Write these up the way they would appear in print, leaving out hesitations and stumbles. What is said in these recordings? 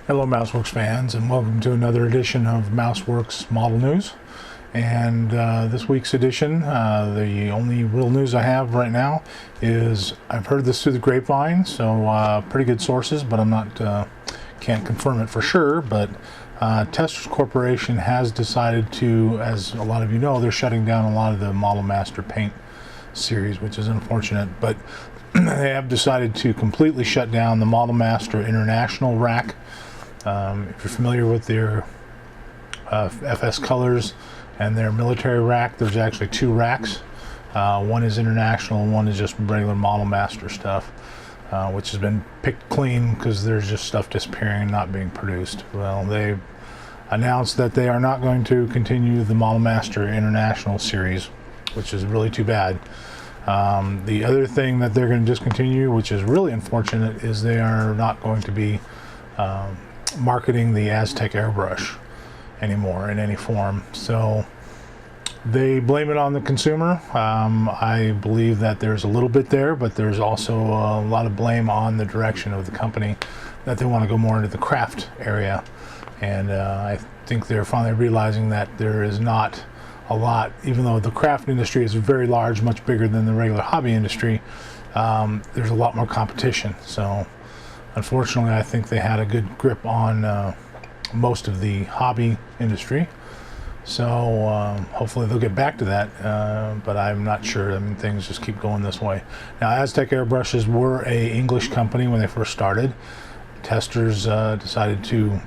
Hello Maus Werx fans, and welcome to another edition of Maus Werx Model News. And this week's edition, the only real news I have right now is I've heard this through the grapevine, so pretty good sources, but I'm not can't confirm it for sure. But Testors Corporation has decided to, as a lot of you know, they're shutting down a lot of the Model Master paint series, which is unfortunate, but they have decided to completely shut down the Model Master International rack. If you're familiar with their FS colors and their military rack, there's actually two racks. One is international and one is just regular Model Master stuff, which has been picked clean because there's just stuff disappearing and not being produced. Well, they announced that they are not going to continue the Model Master International series, which is really too bad. The other thing that they're going to discontinue, which is really unfortunate, is they are not going to be marketing the Aztec airbrush anymore in any form. So they blame it on the consumer. I believe that there's a little bit there, but there's also a lot of blame on the direction of the company, that they want to go more into the craft area. And I think they're finally realizing that there is not a lot, even though the craft industry is very large, much bigger than the regular hobby industry, there's a lot more competition. So unfortunately, I think they had a good grip on most of the hobby industry. So hopefully they'll get back to that, but I'm not sure. I mean, things just keep going this way. Now, Aztec airbrushes were an English company when they first started. Testors decided to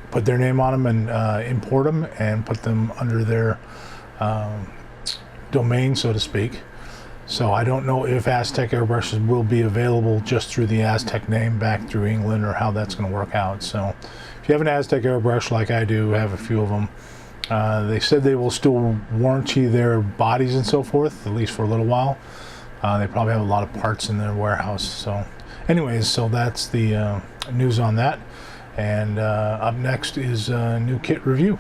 put their name on them and import them and put them under their domain, so to speak. So I don't know if Aztec airbrushes will be available just through the Aztec name back through England, or how that's going to work out. So if you have an Aztec airbrush like I do, have a few of them, they said they will still warranty their bodies and so forth, at least for a little while. They probably have a lot of parts in their warehouse. So anyways, so that's the news on that. And up next is a new kit review.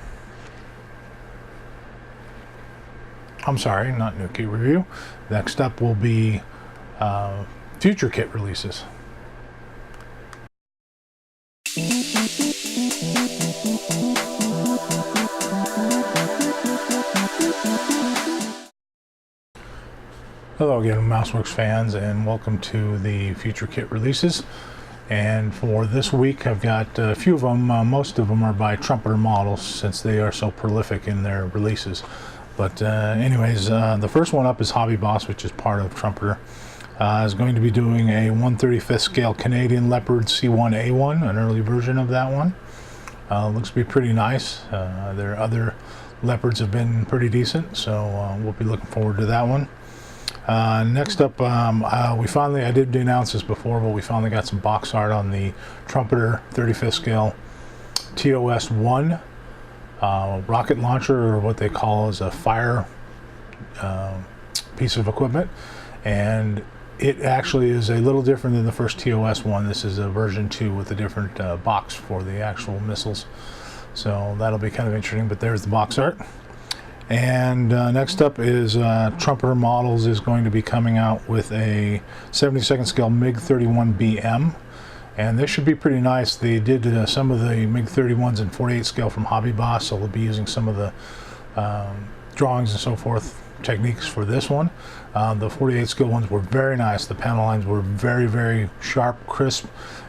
I'm sorry, not new kit review. Next up will be future kit releases. Hello again, Maus Werx fans, and welcome to the future kit releases. And for this week, I've got a few of them. Most of them are by Trumpeter models, since they are so prolific in their releases. But anyways, the first one up is Hobby Boss, which is part of Trumpeter. Is going to be doing a 1/35th scale Canadian Leopard C1A1, an early version of that one. Looks to be pretty nice. Their other Leopards have been pretty decent, so we'll be looking forward to that one. Next up, I did announce this before, but we finally got some box art on the Trumpeter 35th scale TOS-1 rocket launcher, or what they call as a fire piece of equipment. And it actually is a little different than the first TOS-1. This is a version 2 with a different box for the actual missiles. So that'll be kind of interesting, but there's the box art. And next up is Trumpeter Models is going to be coming out with a 72nd scale MiG-31BM. And this should be pretty nice. They did some of the MiG-31s in 48 scale from Hobby Boss, so they'll be using some of the drawings and so forth techniques for this one. The 48 scale ones were very nice. The panel lines were very, very sharp, crisp,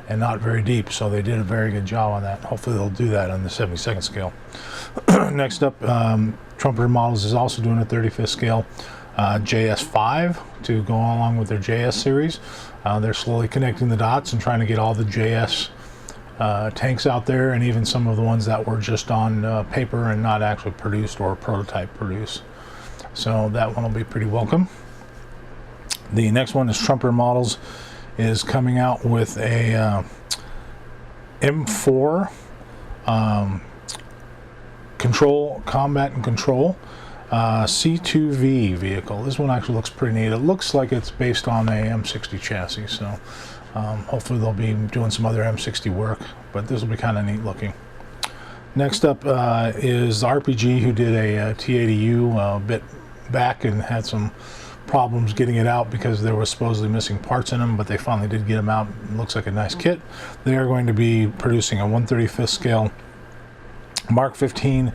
and not very deep, so they did a very good job on that. Hopefully they'll do that on the 72nd scale. Next up, Trumpeter Models is also doing a 35th scale JS5 to go along with their JS series. They're slowly connecting the dots and trying to get all the JS tanks out there, and even some of the ones that were just on paper and not actually produced or prototype produced. So that one will be pretty welcome. The next one is Trumpeter Models is coming out with a M4 combat and control C2V vehicle. This one actually looks pretty neat. It looks like it's based on a M60 chassis, so hopefully they'll be doing some other M60 work, but this will be kind of neat looking. Next up is RPG, who did a T80U a bit back and had some problems getting it out because there was supposedly missing parts in them, but they finally did get them out. It looks like a nice kit. They are going to be producing a 1/35 scale Mark 15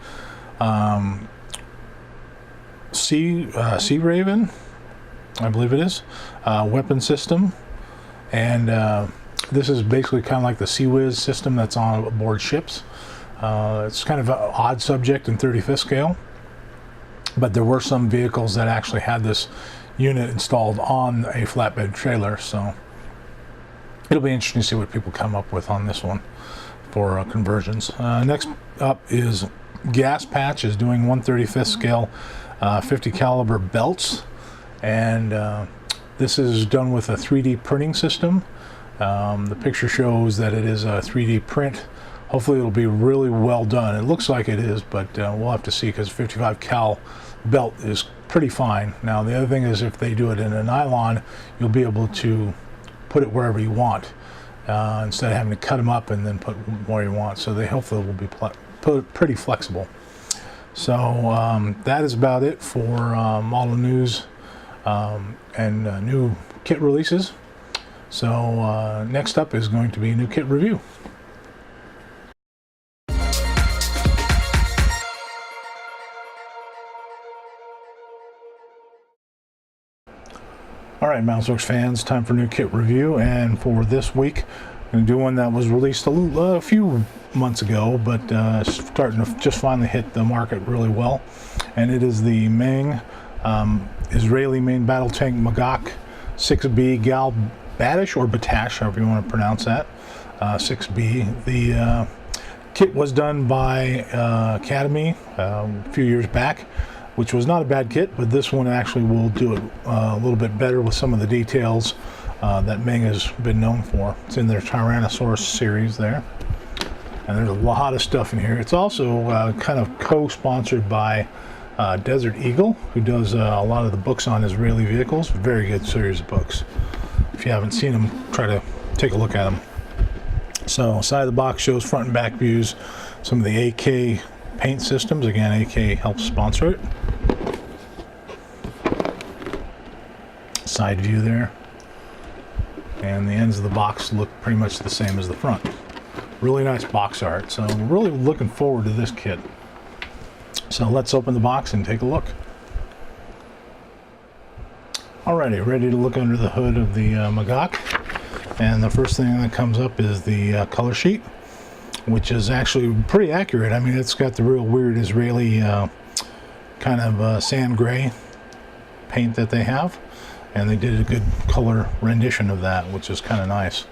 Sea Raven, I believe it is, weapon system, and this is basically kind of like the Sea Whiz system that's on board ships. It's kind of an odd subject in 35th scale, but there were some vehicles that actually had this unit installed on a flatbed trailer, so it'll be interesting to see what people come up with on this one for conversions. Next up is Gas Patch is doing 1/35th scale 50 caliber belts, and this is done with a 3D printing system. The picture shows that it is a 3D print. Hopefully it'll be really well done. It looks like it is, but we'll have to see, because 55 cal belt is pretty fine. Now the other thing is, if they do it in a nylon, you'll be able to put it wherever you want, instead of having to cut them up and then put where you want. So they hopefully will be pretty flexible. So that is about it for model news and new kit releases. So next up is going to be a new kit review. Alright, Maus Werx fans, time for new kit review, and for this week I'm going to do one that was released a few months ago, but starting to just finally hit the market really well, and it is the MENG Israeli main battle tank Magak 6B Gal Batash, or Batash, however you want to pronounce that, 6B. The kit was done by Academy a few years back, which was not a bad kit, but this one actually will do it a little bit better with some of the details that MENG has been known for. It's in their Tyrannosaurus series there, and there's a lot of stuff in here. It's also kind of co-sponsored by Desert Eagle, who does a lot of the books on Israeli vehicles. Very good series of books. If you haven't seen them, try to take a look at them. So side of the box shows front and back views, some of the AK paint systems. Again, AK helps sponsor it. Side view there, and the ends of the box look pretty much the same as the front. Really nice box art, so we're really looking forward to this kit. So let's open the box and take a look. Alrighty, ready to look under the hood of the Magak, and the first thing that comes up is the color sheet, which is actually pretty accurate. I mean, it's got the real weird Israeli kind of sand gray paint that they have, and they did a good color rendition of that, which is kind of nice.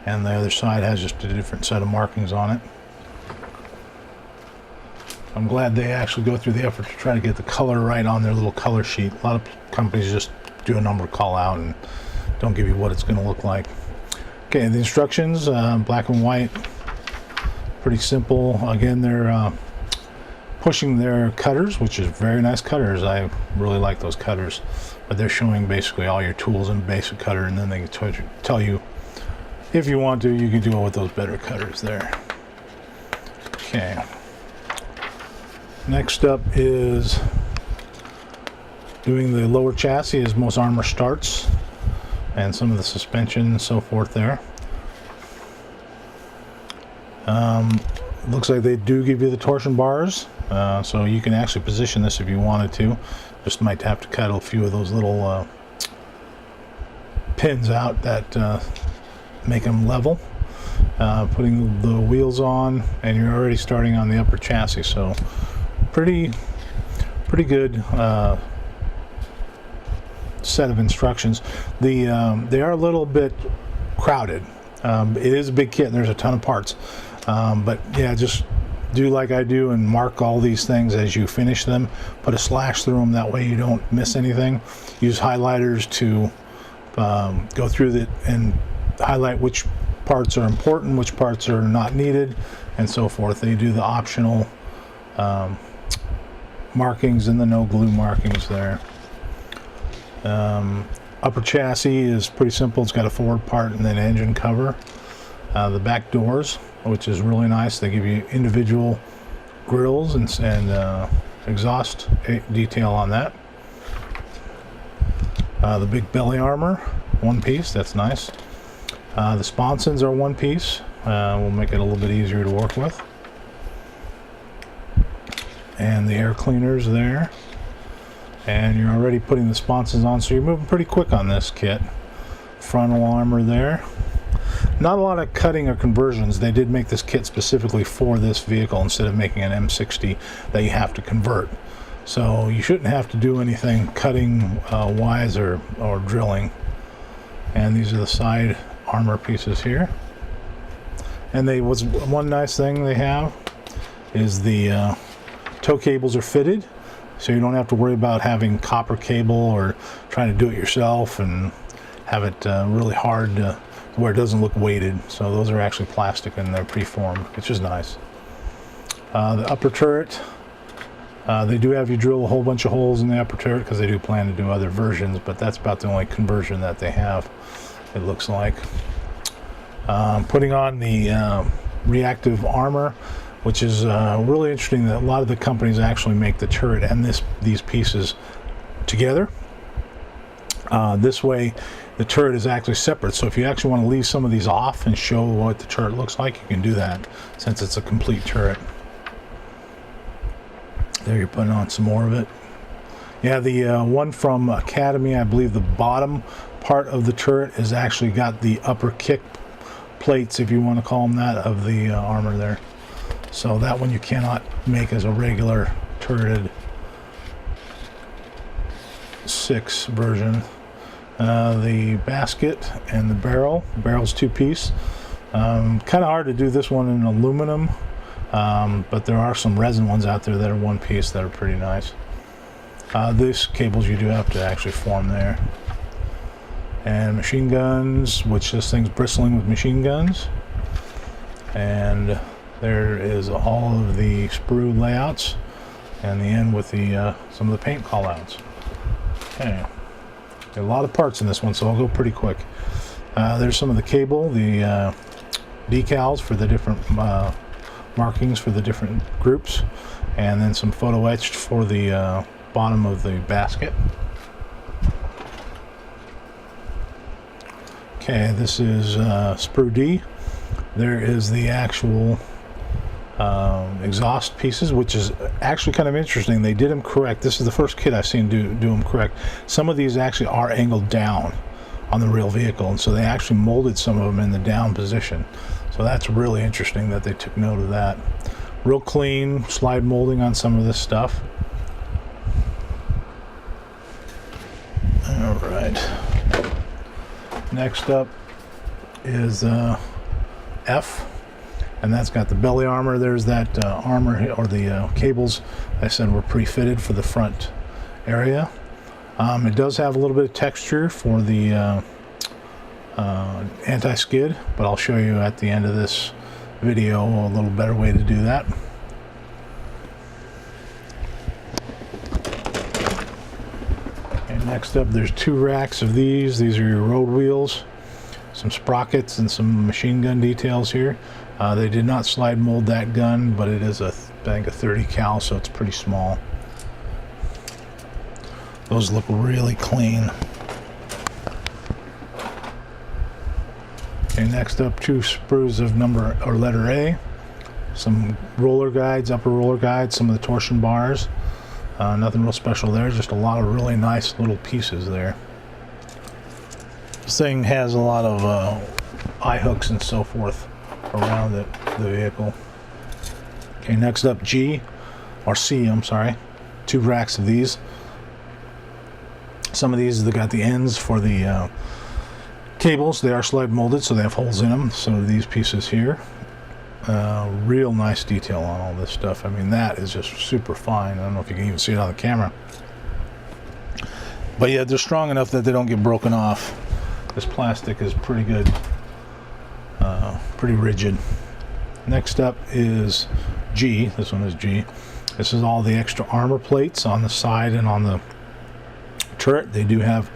And the other side has just a different set of markings on it. I'm glad they actually go through the effort to try to get the color right on their little color sheet. A lot of companies just do a number call out and don't give you what it's going to look like. Okay, the instructions, black and white, pretty simple. Again, they're pushing their cutters, which is very nice cutters. I really like those cutters, but they're showing basically all your tools in a basic cutter, and then they can tell you, if you want to, you can do it with those better cutters there. Okay, next up is doing the lower chassis as most armor starts, and some of the suspension and so forth there. Looks like they do give you the torsion bars, so you can actually position this if you wanted to. Just might have to cut a few of those little pins out that make them level. Putting the wheels on, and you're already starting on the upper chassis, so pretty good set of instructions. They are a little bit crowded. It is a big kit and there's a ton of parts, but yeah, just do like I do and mark all these things as you finish them. Put a slash through them, that way you don't miss anything. Use highlighters to go through it and highlight which parts are important, which parts are not needed, and so forth. They do the optional markings and the no glue markings there. Upper chassis is pretty simple. It's got a forward part and then engine cover. The back doors, which is really nice, they give you individual grills and exhaust detail on that. The big belly armor, one piece, that's nice. The sponsons are one piece. We'll make it a little bit easier to work with. And the air cleaners there. And you're already putting the sponsons on, so you're moving pretty quick on this kit. Frontal armor there. Not a lot of cutting or conversions. They did make this kit specifically for this vehicle instead of making an M60 that you have to convert. So you shouldn't have to do anything cutting wise or drilling. And these are the side armor pieces here. And one nice thing they have is the tow cables are fitted, so you don't have to worry about having copper cable or trying to do it yourself and have it really hard to where it doesn't look weighted. So those are actually plastic and they're preformed, which is nice. The upper turret, they do have you drill a whole bunch of holes in the upper turret because they do plan to do other versions, but that's about the only conversion that they have, it looks like. Putting on the reactive armor, which is really interesting that a lot of the companies actually make the turret and these pieces together. This way the turret is actually separate, so if you actually want to leave some of these off and show what the turret looks like, you can do that since it's a complete turret. There, you're putting on some more of it. Yeah, the one from Academy, I believe the bottom part of the turret has actually got the upper kick plates, if you want to call them that, of the armor there. So that one you cannot make as a regular turreted 6 version. The basket and the barrel's 2-piece. Kind of hard to do this one in aluminum, but there are some resin ones out there that are 1-piece that are pretty nice. These cables you do have to actually form there. And machine guns, which this thing's bristling with machine guns. And there is all of the sprue layouts, and the end with the some of the paint callouts. Okay, a lot of parts in this one, so I'll go pretty quick. There's some of the cable, the decals for the different markings for the different groups, and then some photo etched for the bottom of the basket. Okay, this is sprue D. There is the actual exhaust pieces, which is actually kind of interesting. They did them correct. This is the first kit I've seen do them correct. Some of these actually are angled down on the real vehicle, and so they actually molded some of them in the down position. So that's really interesting that they took note of that. Real clean slide molding on some of this stuff. All right. Next up is F. And that's got the belly armor. There's that armor, or the cables I said were pre-fitted for the front area. It does have a little bit of texture for the anti-skid, but I'll show you at the end of this video a little better way to do that. And next up, there's 2 racks of these. These are your road wheels, some sprockets, and some machine gun details here. They did not slide mold that gun, but it is I think a 30 cal, so it's pretty small. Those look really clean. Okay, next up, 2 sprues of letter A, some roller guides, upper roller guides, some of the torsion bars. Nothing real special there, just a lot of really nice little pieces there. This thing has a lot of eye hooks and so forth around the vehicle. Okay, next up, G, or C, I'm sorry. 2 racks of these. Some of these, they got the ends for the cables. They are slide molded, so they have holes in them. So these pieces here, real nice detail on all this stuff. I mean, that is just super fine. I don't know if you can even see it on the camera, but yeah, they're strong enough that they don't get broken off. This plastic is pretty good, pretty rigid. Next up is G. This one is G. This is all the extra armor plates on the side and on the turret. They do have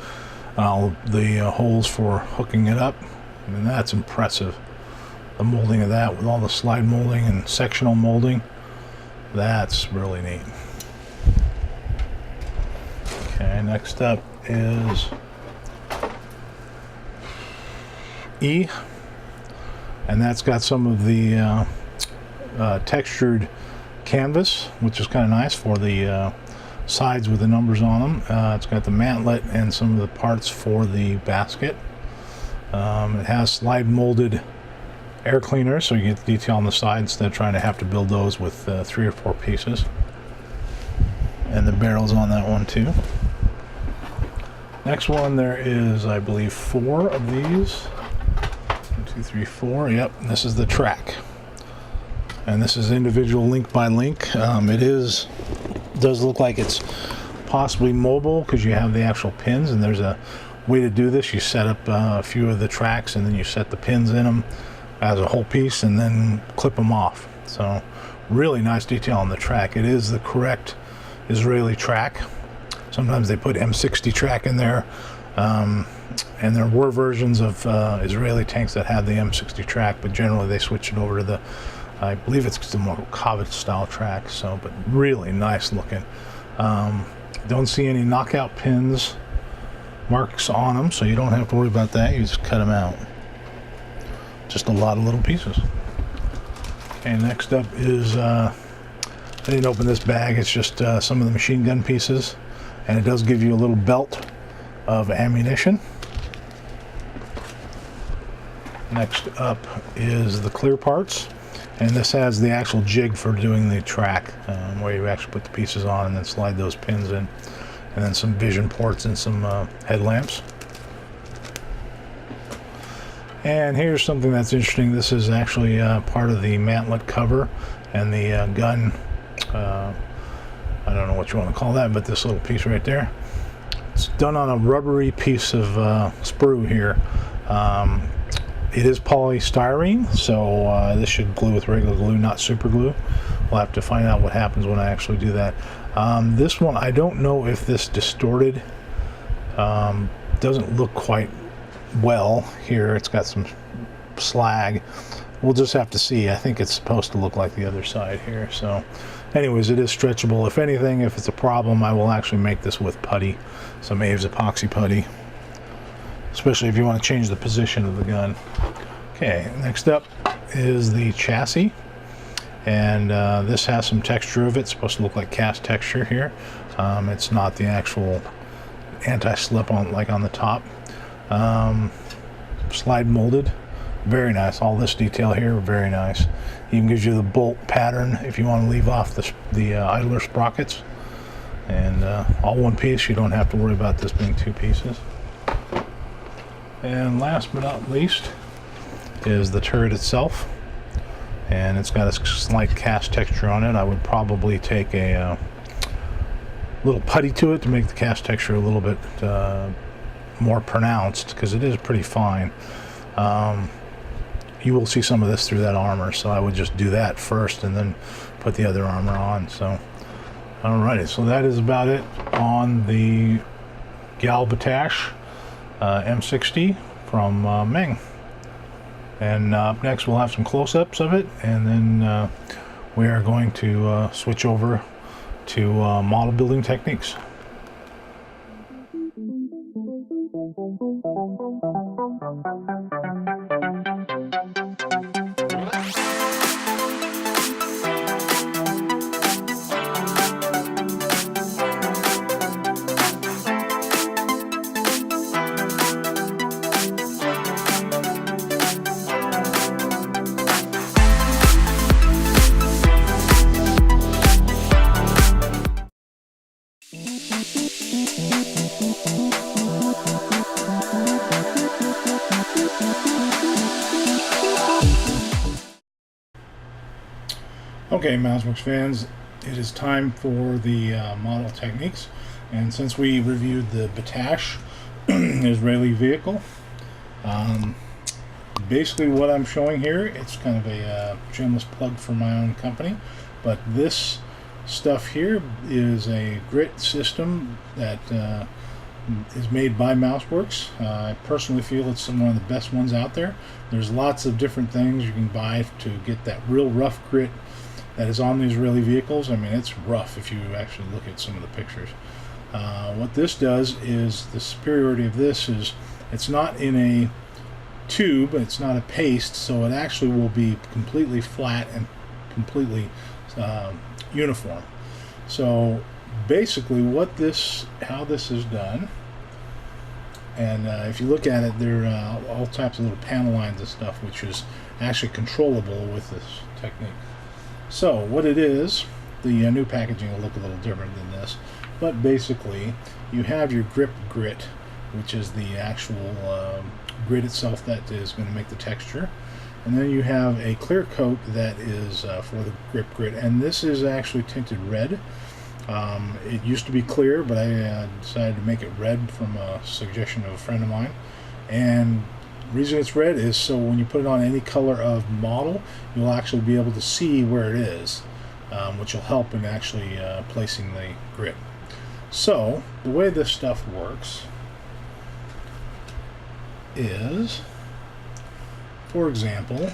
the holes for hooking it up. I mean, that's impressive. The molding of that with all the slide molding and sectional molding, that's really neat. Okay, next up is E, and that's got some of the textured canvas, which is kind of nice for the sides with the numbers on them. It's got the mantlet and some of the parts for the basket. It has slide molded air cleaners, so you get the detail on the sides instead of trying to have to build those with 3 or 4 pieces. And the barrels on that one too. Next one, there is, I believe, 4 of these. 1, 2, 3, 4. Yep, this is the track. And this is individual link by link. Does look like it's possibly mobile because you have the actual pins, and there's a way to do this. You set up a few of the tracks and then you set the pins in them as a whole piece and then clip them off. So really nice detail on the track. It is the correct Israeli track. Sometimes they put M60 track in there, and there were versions of Israeli tanks that had the M60 track, but generally they switch it over to the, I believe it's the more Kavit style track. So, but really nice looking. Don't see any knockout pins marks on them, so you don't have to worry about that. You just cut them out. Just a lot of little pieces. Okay, next up is I didn't open this bag. It's just some of the machine gun pieces, and it does give you a little belt of ammunition. Next up is the clear parts, and this has the actual jig for doing the track, where you actually put the pieces on and then slide those pins in, and then some vision ports and some headlamps. And here's something that's interesting. This is actually part of the mantlet cover and the gun, I don't know what you want to call that, but this little piece right there, it's done on a rubbery piece of sprue here. It is polystyrene, so this should glue with regular glue, not super glue. We'll have to find out what happens when I actually do that. This one, I don't know if this distorted. Doesn't look quite well here. It's got some slag. We'll just have to see. I think it's supposed to look like the other side here. So anyways, it is stretchable. If anything, if it's a problem, I will actually make this with putty, some Aves epoxy putty, especially if you want to change the position of the gun. Okay, next up is the chassis, and this has some texture of it. It's supposed to look like cast texture here. It's not the actual anti-slip on like on the top. Slide molded, very nice. All this detail here, very nice. Even gives you the bolt pattern if you want to leave off the idler sprockets, and all one piece. You don't have to worry about this being 2 pieces. And last but not least is the turret itself, and it's got a slight cast texture on it. I would probably take a little putty to it to make the cast texture a little bit more pronounced, because it is pretty fine. You will see some of this through that armor, so I would just do that first and then put the other armor on. So alrighty, so that is about it on the Gal Batash M60 from MENG. And up next we'll have some close-ups of it, and then we are going to switch over to model building techniques. Okay, Maus Werx fans, it is time for the model techniques, and since we reviewed the Batash Israeli vehicle, basically what I'm showing here, it's kind of a shameless plug for my own company, but this stuff here is a grit system that is made by Maus Werx. I personally feel it's one of the best ones out there. There's lots of different things you can buy to get that real rough grit that is on the Israeli vehicles. I mean, it's rough if you actually look at some of the pictures. What this does is, the superiority of this is, it's not in a tube, it's not a paste, so it actually will be completely flat and completely uniform. So basically how this is done, and if you look at it, there are all types of little panel lines and stuff, which is actually controllable with this technique. So what it is, the new packaging will look a little different than this, but basically you have your grip grit, which is the actual grit itself that is going to make the texture, and then you have a clear coat that is for the grip grit, and this is actually tinted red. It used to be clear, but I decided to make it red from a suggestion of a friend of mine, and the reason it's red is so when you put it on any color of model, you'll actually be able to see where it is, which will help in actually placing the grit. So the way this stuff works is, for example,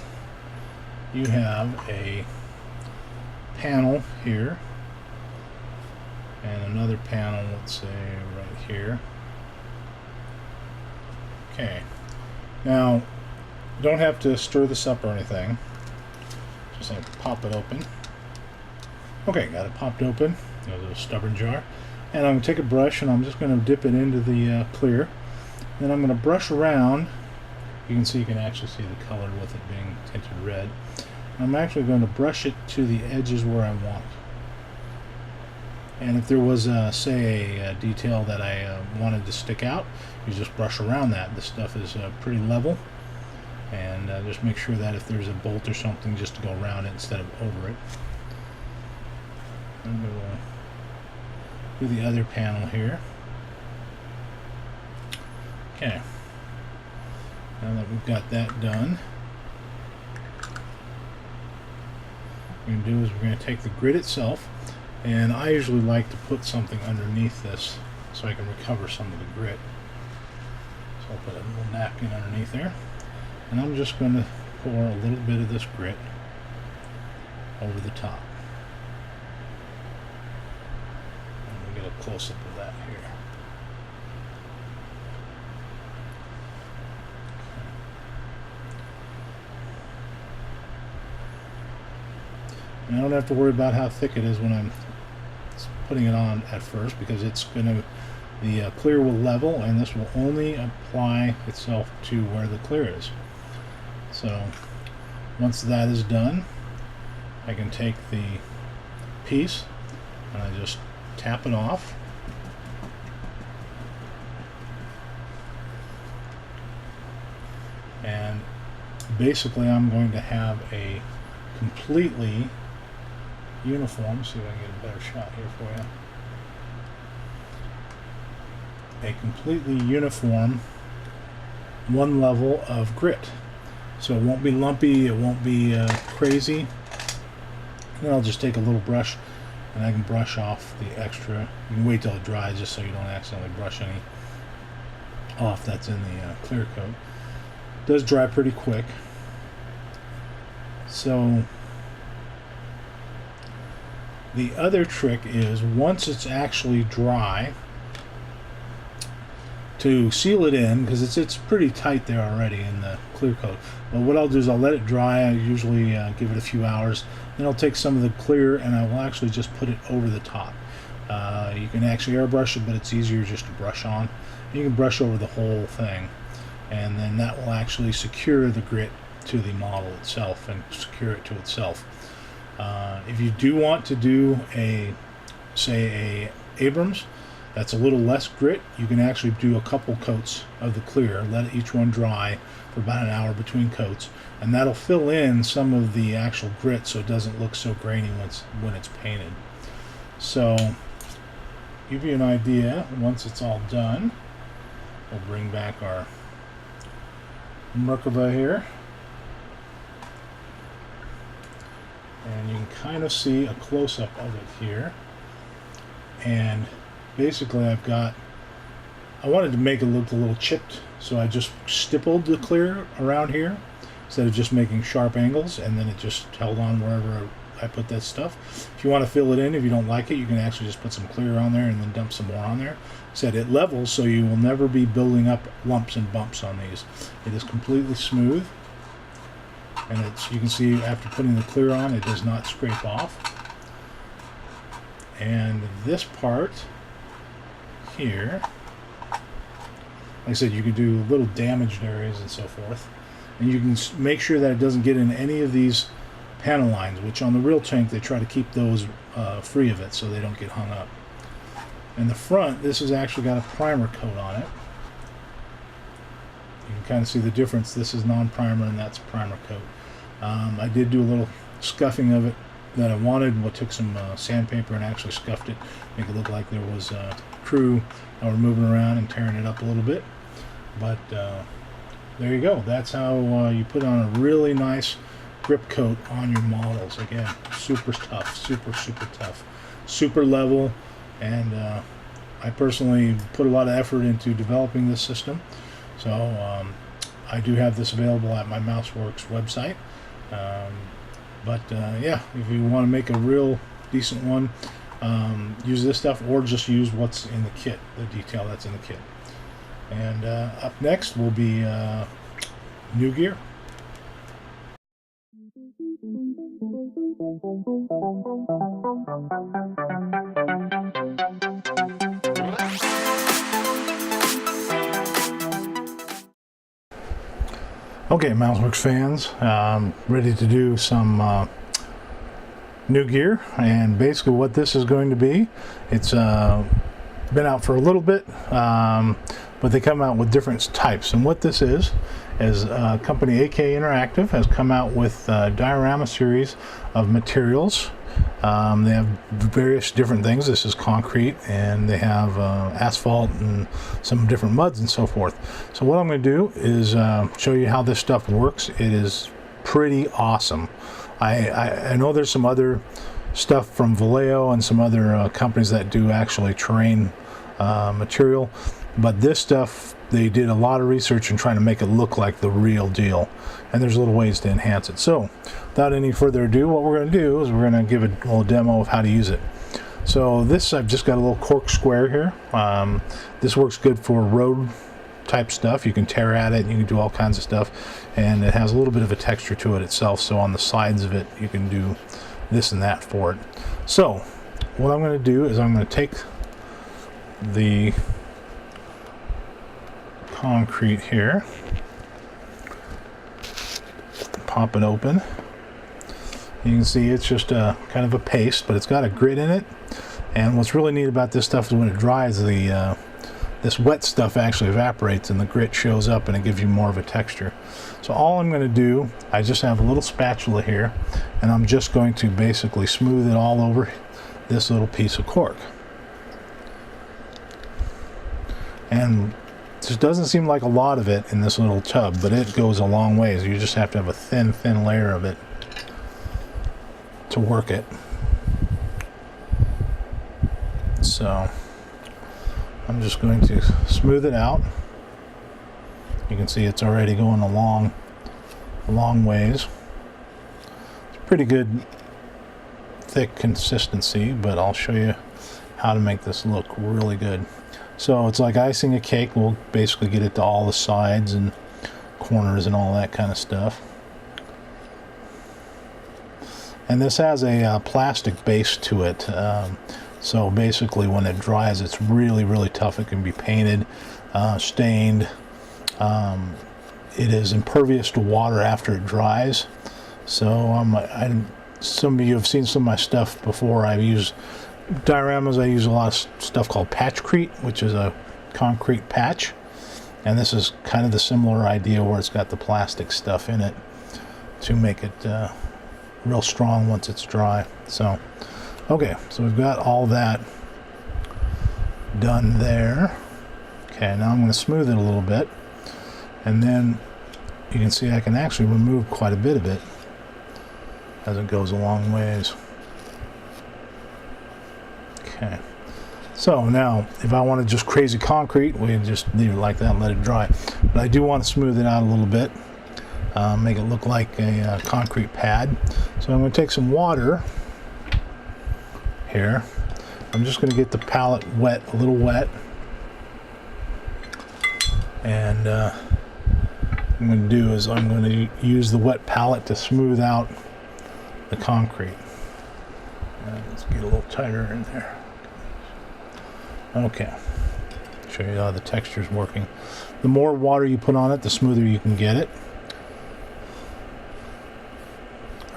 you have a panel here and another panel, let's say right here. Okay, now you don't have to stir this up or anything, just like pop it open. Okay, got it popped open. There's a little stubborn jar, and I'm going to take a brush and I'm just going to dip it into the clear. Then I'm going to brush around. You can see, you can actually see the color with it being tinted red. I'm actually going to brush it to the edges where I want. And if there was, say, a detail that I wanted to stick out, you just brush around that. This stuff is pretty level. And just make sure that if there's a bolt or something, just to go around it instead of over it. I'm going to do the other panel here. Okay. Now that we've got that done, what we're going to do is we're going to take the grit itself, and I usually like to put something underneath this so I can recover some of the grit. So I'll put a little napkin underneath there, and I'm just going to pour a little bit of this grit over the top. And we'll get a close-up of that here. And I don't have to worry about how thick it is when I'm putting it on at first, because it's going to, the clear will level, and this will only apply itself to where the clear is. So once that is done, I can take the piece and I just tap it off. And basically I'm going to have a completely uniform, see if I can get a better shot here for you, a completely uniform one level of grit. So it won't be lumpy, it won't be crazy. Then I'll just take a little brush and I can brush off the extra. You can wait till it dries just so you don't accidentally brush any off that's in the clear coat. It does dry pretty quick. So the other trick is, once it's actually dry, to seal it in, because it's pretty tight there already in the clear coat. But what I'll do is I'll let it dry. I usually give it a few hours. Then I'll take some of the clear and I will actually just put it over the top. You can actually airbrush it, but it's easier just to brush on. You can brush over the whole thing, and then that will actually secure the grit to the model itself and secure it to itself. If you do want to do say a Abrams that's a little less grit, you can actually do a couple coats of the clear, let each one dry for about an hour between coats, and that'll fill in some of the actual grit so it doesn't look so grainy when it's painted. So give you an idea, once it's all done, we'll bring back our Merkava here. And you can kind of see a close-up of it here. And basically I wanted to make it look a little chipped, so I just stippled the clear around here instead of just making sharp angles, and then it just held on wherever I put that stuff. If you want to fill it in, if you don't like it, you can actually just put some clear on there and then dump some more on there. Said it levels, so you will never be building up lumps and bumps on these. It is completely smooth, and you can see after putting the clear on, it does not scrape off. And this part here, like I said, you can do little damaged areas and so forth, and you can make sure that it doesn't get in any of these panel lines, which on the real tank they try to keep those free of it so they don't get hung up. In the front, this has actually got a primer coat on it. You can kind of see the difference. This is non-primer and that's primer coat. I did do a little scuffing of it that I wanted. I took some sandpaper and actually scuffed it, make it look like there was a crew that were moving around and tearing it up a little bit. But there you go. That's how you put on a really nice grip coat on your models. Again, super tough, super tough, super level. And I personally put a lot of effort into developing this system, so I do have this available at my Maus Werx website. Yeah, if you want to make a real decent one, use this stuff, or just use what's in the kit, the detail that's in the kit. And up next will be new gear. Okay, Maus Werx fans, ready to do some new gear, and basically what this is going to be, it's been out for a little bit, but they come out with different types. And what this is company AK Interactive has come out with a diorama series of materials. They have various different things. This is concrete, and they have asphalt and some different muds and so forth. So what I'm going to do is show you how this stuff works. It is pretty awesome. I know there's some other stuff from Vallejo and some other companies that do actually terrain material, but this stuff, they did a lot of research in trying to make it look like the real deal, and there's little ways to enhance it. So without any further ado, what we're going to do is we're going to give a little demo of how to use it. So this, I've just got a little cork square here. This works good for road type stuff. You can tear at it, you can do all kinds of stuff, and it has a little bit of a texture to it itself, so on the sides of it you can do this and that for it. So what I'm going to do is I'm going to take the concrete here, pop it open. You can see it's just a kind of a paste, but it's got a grit in it. And what's really neat about this stuff is when it dries, this wet stuff actually evaporates and the grit shows up and it gives you more of a texture. So all I'm going to do, I just have a little spatula here, and I'm just going to basically smooth it all over this little piece of cork. And it doesn't seem like a lot of it in this little tub, but it goes a long ways. You just have to have a thin layer of it to work it. So I'm just going to smooth it out. You can see it's already going a long ways. It's pretty good thick consistency, but I'll show you how to make this look really good. So it's like icing a cake. We'll basically get it to all the sides and corners and all that kind of stuff. And this has a plastic base to it. So basically when it dries, it's really tough. It can be painted, stained. It is impervious to water after it dries. So some of you have seen some of my stuff before. I've used dioramas. I use a lot of stuff called patchcrete, which is a concrete patch, and this is kind of the similar idea where it's got the plastic stuff in it to make it real strong once it's dry. So okay, so we've got all that done there. Okay, now I'm going to smooth it a little bit, and then you can see I can actually remove quite a bit of it as it goes a long ways. Okay, so now if I want to just crazy concrete, we can just leave it like that and let it dry. But I do want to smooth it out a little bit. make it look like a concrete pad. So I'm going to take some water here. I'm just going to get the palette wet, a little wet, and what I'm going to do is I'm going to use the wet palette to smooth out the concrete. Let's get a little tighter in there. Okay, show you how the texture is working. The more water you put on it, the smoother you can get it.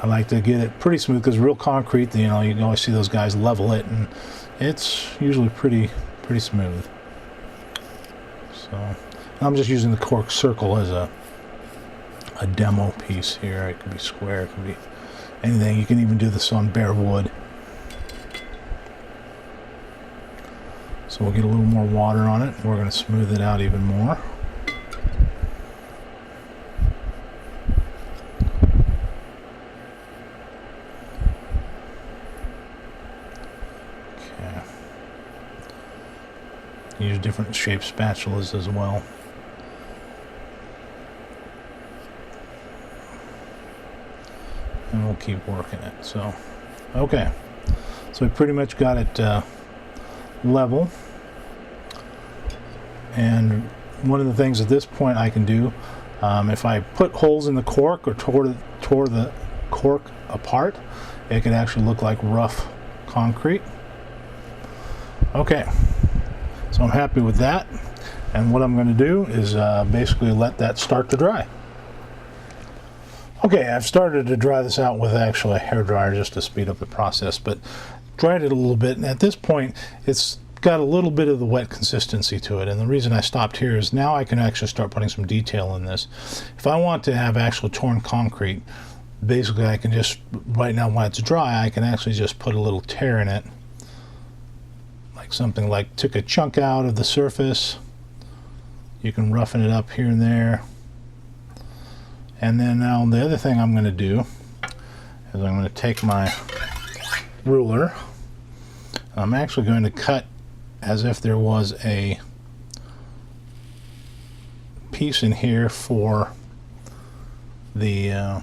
I like to get it pretty smooth because real concrete, you know, you can always see those guys level it, and it's usually pretty smooth. So I'm just using the cork circle as a demo piece here. It could be square, it could be anything. You can even do this on bare wood. So we'll get a little more water on it. We're going to smooth it out even more. Okay. Use different shaped spatulas as well. And we'll keep working it. So, okay. So we pretty much got it level. And one of the things at this point I can do, if I put holes in the cork or tore the cork apart, it could actually look like rough concrete. Okay, so I'm happy with that, and what I'm going to do is basically let that start to dry. Okay, I've started to dry this out with actually a hairdryer just to speed up the process, but dried it a little bit, and at this point it's got a little bit of the wet consistency to it. And the reason I stopped here is now I can actually start putting some detail in this. If I want to have actual torn concrete, basically I can just, right now when it's dry, I can actually just put a little tear in it, like something like took a chunk out of the surface. You can roughen it up here and there. And then now the other thing I'm going to do is I'm going to take my ruler. I'm actually going to cut as if there was a piece in here for the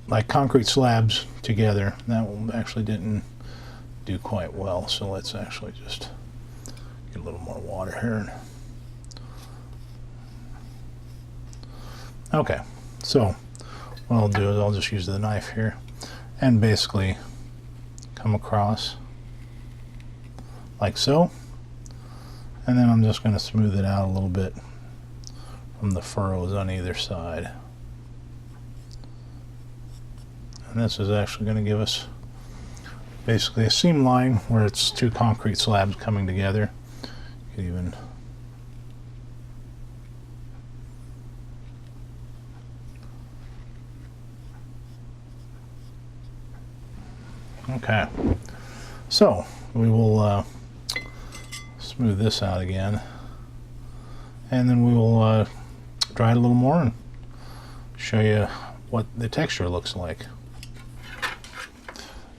like concrete slabs together. That one actually didn't do quite well, so let's actually just get a little more water here. Okay, so what I'll do is I'll just use the knife here and basically come across like so, and then I'm just going to smooth it out a little bit from the furrows on either side. And this is actually going to give us basically a seam line where it's two concrete slabs coming together. You could even okay, so we will smooth this out again, and then we will dry it a little more and show you what the texture looks like.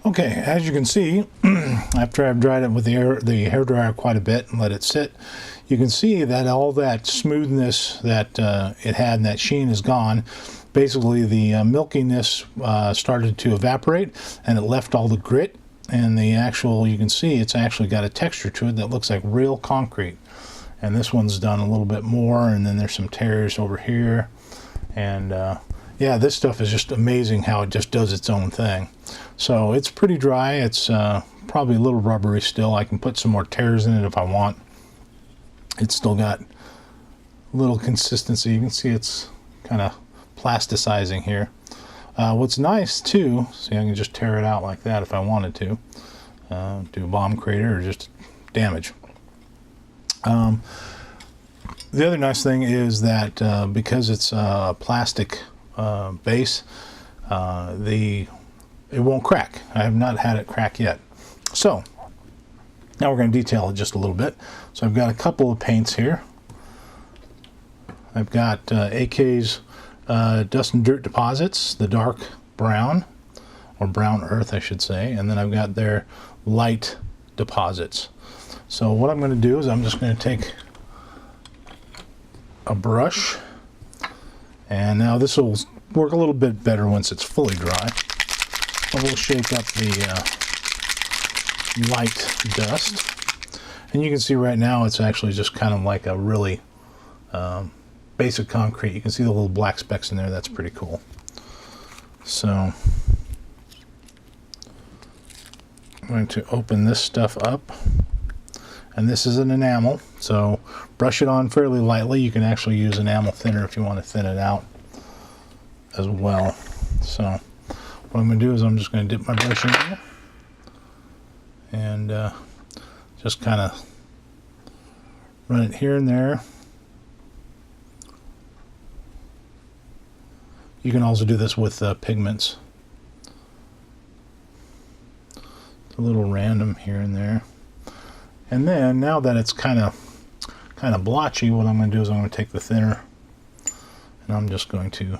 Okay, as you can see, after I've dried it with the hairdryer quite a bit and let it sit, you can see that all that smoothness that it had and that sheen is gone. Basically the milkiness started to evaporate, and it left all the grit, and the actual, you can see it's actually got a texture to it that looks like real concrete. And this one's done a little bit more, and then there's some tears over here, and yeah, this stuff is just amazing how it just does its own thing. So it's pretty dry. It's probably a little rubbery still. I can put some more tears in it if I want. It's still got a little consistency. You can see it's kind of plasticizing here. What's nice too, see, I can just tear it out like that if I wanted to, do a bomb crater or just damage. The other nice thing is that because it's a plastic base, it won't crack. I have not had it crack yet. So now we're going to detail it just a little bit. So I've got a couple of paints here. I've got AK's Dust and Dirt Deposits, the dark brown, or brown earth I should say, and then I've got their light deposits. So what I'm going to do is I'm just going to take a brush And now this will work a little bit better once it's fully dry. But we'll shake up the light dust. And you can see right now it's actually just kind of like a really basic concrete. You can see the little black specks in there. That's pretty cool. So I'm going to open this stuff up. And this is an enamel, so brush it on fairly lightly. You can actually use enamel thinner if you want to thin it out as well. So what I'm going to do is I'm just going to dip my brush in there and just kind of run it here and there. You can also do this with pigments. It's a little random here and there. And then, now that it's kind of blotchy, what I'm going to do is I'm going to take the thinner and I'm just going to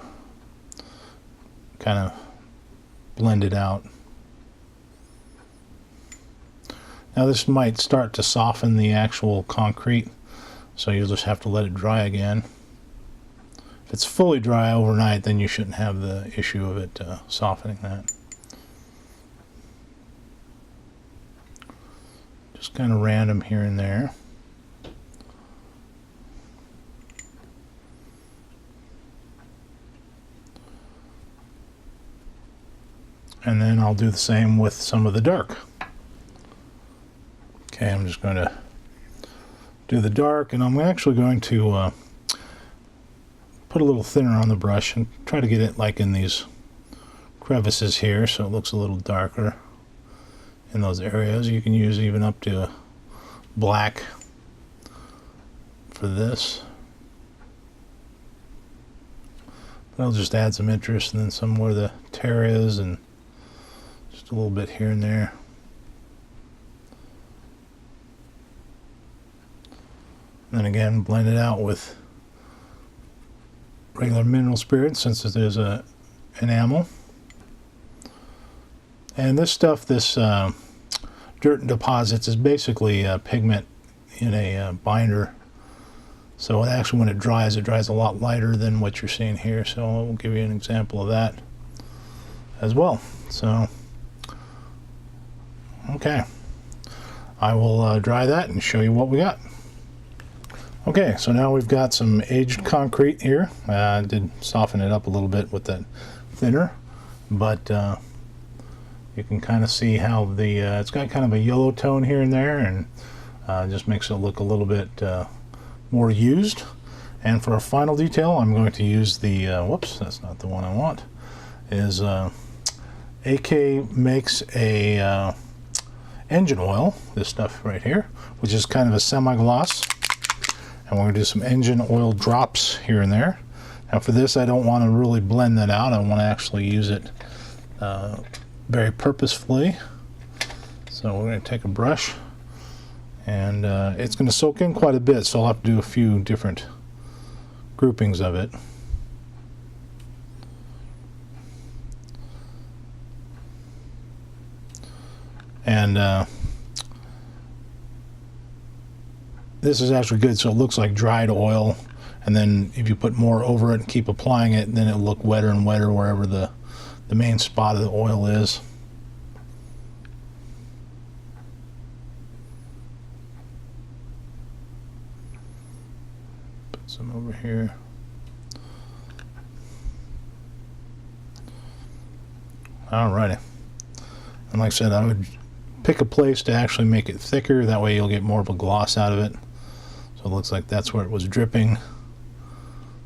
kind of blend it out. Now this might start to soften the actual concrete, so you'll just have to let it dry again. If it's fully dry overnight, then you shouldn't have the issue of it softening that. Just kind of random here and there. And then I'll do the same with some of the dark. Okay, I'm just going to do the dark, and I'm actually going to put a little thinner on the brush and try to get it like in these crevices here so it looks a little darker in those areas. You can use even up to black for this. But I'll just add some interest, and then some where the tear is, and just a little bit here and there. And then again, blend it out with regular mineral spirits since there's a enamel. And this stuff, this dirt deposits, is basically pigment in a binder. So actually when it dries a lot lighter than what you're seeing here. So I'll give you an example of that as well. So, okay. I will dry that and show you what we got. Okay, so now we've got some aged concrete here. I did soften it up a little bit with that thinner, but you can kind of see how the it's got kind of a yellow tone here and there, and just makes it look a little bit more used. And for a final detail, I'm going to use the whoops, that's not the one I want. Is AK makes a engine oil, this stuff right here, which is kind of a semi-gloss. And we're going to do some engine oil drops here and there. Now for this, I don't want to really blend that out. I want to actually use it very purposefully. So we're going to take a brush, and it's going to soak in quite a bit, so I'll have to do a few different groupings of it. And this is actually good, so it looks like dried oil, and then if you put more over it and keep applying it, then it'll look wetter and wetter wherever the main spot of the oil is. Put some over here. Alrighty. And like I said, I would pick a place to actually make it thicker, that way you'll get more of a gloss out of it. So it looks like that's where it was dripping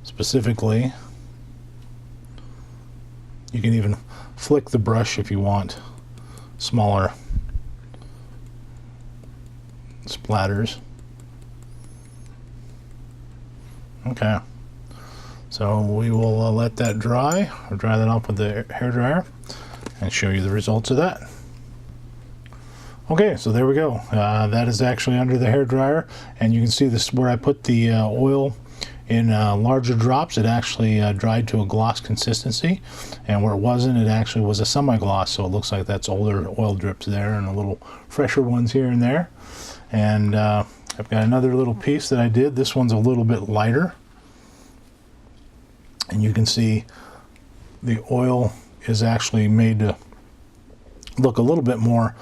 specifically. You can even flick the brush if you want smaller splatters. Okay, so we will let that dry, or dry that off with the hairdryer, and show you the results of that. Okay, so there we go. That is actually under the hairdryer, and you can see this where I put the oil in larger drops. It actually dried to a gloss consistency, and where it wasn't, it actually was a semi-gloss, so it looks like that's older oil drips there and a little fresher ones here and there. And I've got another little piece that I did. This one's a little bit lighter, and you can see the oil is actually made to look a little bit more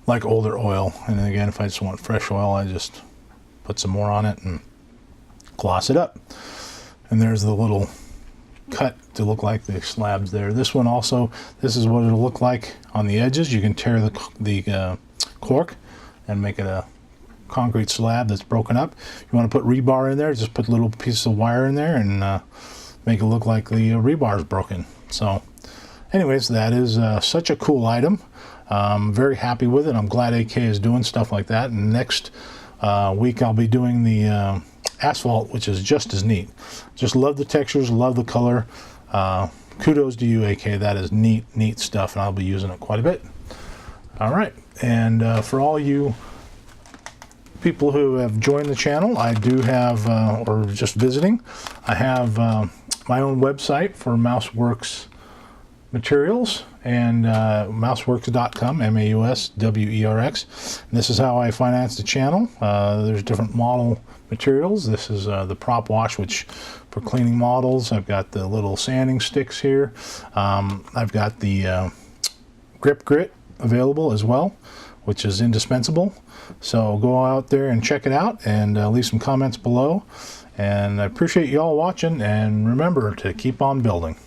like older oil. And again, if I just want fresh oil, I just put some more on it and gloss it up. And there's the little cut to look like the slabs there. This one also, this is what it'll look like on the edges. You can tear the cork and make it a concrete slab that's broken up. If you want to put rebar in there, just put little pieces of wire in there and make it look like the rebar is broken. So anyways, that is such a cool item. I'm very happy with it. I'm glad AK is doing stuff like that. And next week I'll be doing the asphalt, which is just as neat. Just love the textures, love the color. Kudos to you, AK. That is neat stuff, and I'll be using it quite a bit. All right, and for all you people who have joined the channel, I do have, or just visiting, I have my own website for Maus Werx materials, and mauswerx.com, MAUSWERX. And this is how I finance the channel. There's different model materials. This is the prop wash, which for cleaning models. I've got the little sanding sticks here. I've got the grip grit available as well, which is indispensable. So go out there and check it out, and leave some comments below. And I appreciate you all watching, and remember to keep on building.